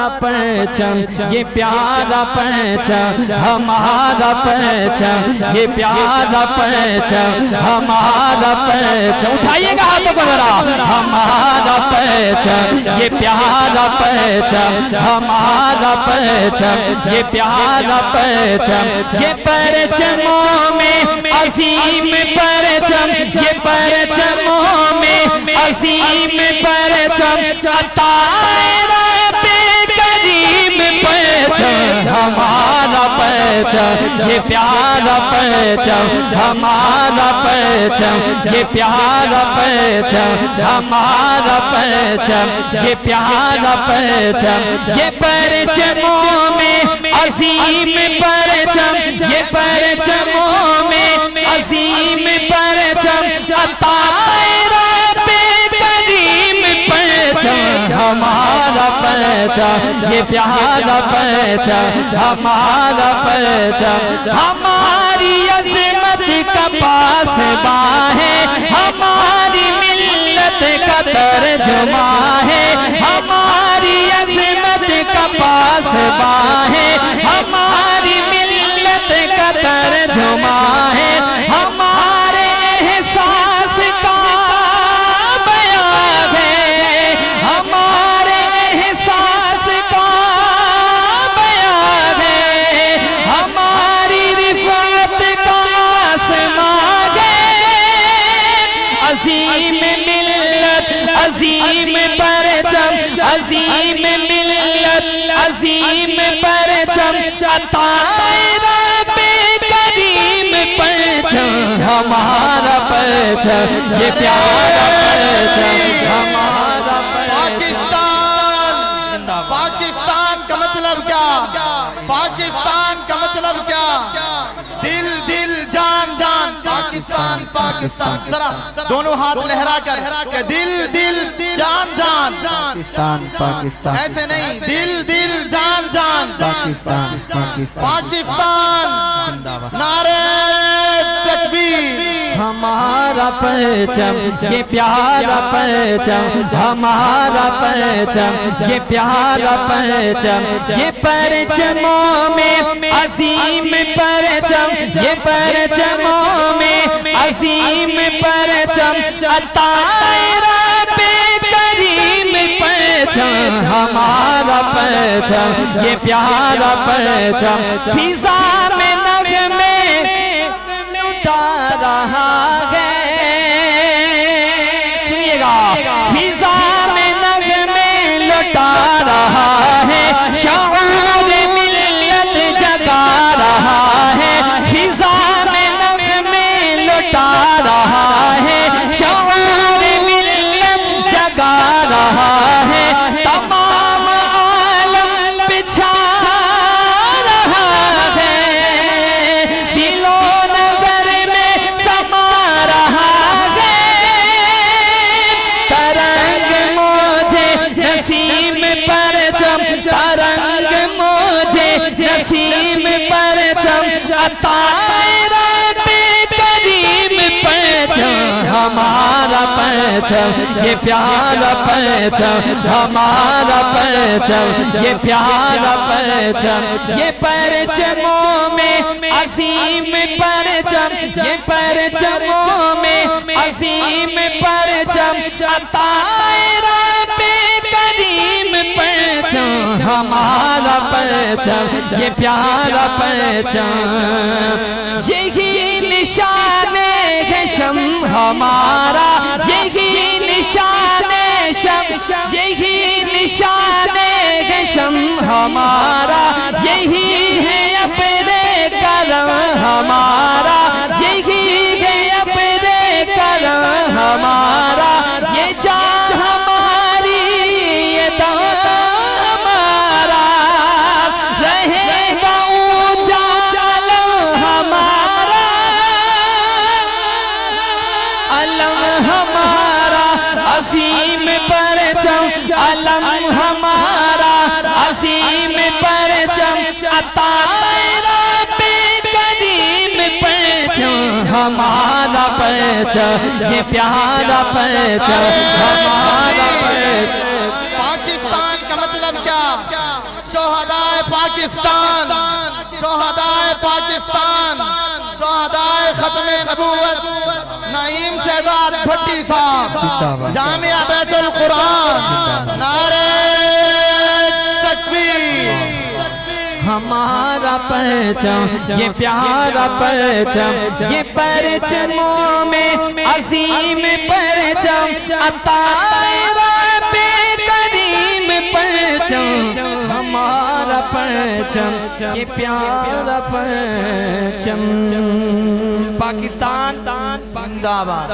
ہمارا پرچم یہ پیارا پرچم ہمارا پرچم یہ پیارا پرچم ہمارا پرچم اٹھائیے گا ہاتھوں کو ذرا ہمارا پرچم یہ پیارا پرچم ہمارا پرچم یہ پیارا پرچم یہ پرچموں میں عظیم پرچم یہ پرچموں میں عظیم پرچم عطائے رب کریم پرچم ہمارا پرچم یہ پیارا پرچم ہمارا پرچم یہ پیارا پرچم ہمارا پرچم یہ پیارا پرچم یہ پرچموں میں عظیم پرچم یہ پرچموں میں عظیم پرچم عطائے رب کریم پرچم ہمارا پرچم یہ پیارا پرچم ہمارا پرچم ہماری عظمت کا پاسباں ہے ہماری ملت کا ترجمہ ہے ہماری عظمت کا پاسباں ہے ہماری ملت کا ترجمہ ہے ہمارے احساس کا بیان ہے ہمارے احساس کا بیان ہے ہماری رفعت کا آسمان ہے عظیم ملت عظیم پرچم عظیم ملت عظیم پرچم عطائے رب کریم پرچم ہمارا پرچم یہ پیارا پرچم ہمارا پاکستان پاکستان کا مطلب کیا پاکستان کا مطلب کیا دل دل جان جان پاکستان پاکستان ذرا دونوں ہاتھ لہرا کر دل دل جان جان پاکستان پاکستان ایسے نہیں دل دل جان جان پاکستان پاکستان نعرہ تکبیر ہمارا پرچم یہ پیارا پرچم ہمارا پرچم یہ پیارا پرچم یہ پرچموں میں عظیم پرچم یہ پرچموں میں عظیم پرچم عطائے رب کریم پرچم ہمارا پرچم یہ پیارا پرچم فضا میں نغمے اٹھا رہا ہے سنیے گا فضا میں نغمے لٹا رہا ہے شعور ملت جگا رہا ہے فضا میں نغمے لٹا رہا ہے شعور ملت جگا رہا ہے تمام عالم بچھا رہا ہے دل و نظر میں سما رہا ہے ترنگ مجھے نسیم پرچم ترنگ مجھے نسیم پرچم عطائے رب کریم پرچم ہمارا پرچم یہ پیارا پرچم ہمارا پرچم یہ پیارا پرچم یہ پرچموں میں عظیم پرچم یہ پرچموں میں عظیم پرچم عطائے رب کریم پرچم ہمارا پرچم یہ پیارا پرچم یہی نشان ہے شمس ہمارا یہی نشان ہے شمس یہی نشان ہے شمس ہمارا یہی ہے اپنے کرم ہمارا یہی ہے اپنے کرم ہمارا یہ جان ہماری یہ دم ہمارا رہے گا اونچا علم ہمارا علم ہمارا عظیم پرچم علم ہمارا عظیم پرچم عطائے رب کریم پرچم ہمارا پرچم یہ پیارا پرچم ہمارا پرچم پاکستان کا مطلب کیا شہدائے پاکستان، شہدائے پاکستان، شہدائے ختم نبوت نعیم شہزاد بھٹی صاحب، جامعہ بیت القرآن، نعرہ تکبیر۔ ہمارا پرچم یہ پیارا پرچم، یہ پرچموں میں عظیم پرچم، عطا رب کریم پرچم، ہمارا پرچم یہ پیارا پرچم۔ پاکستان زندہ باد۔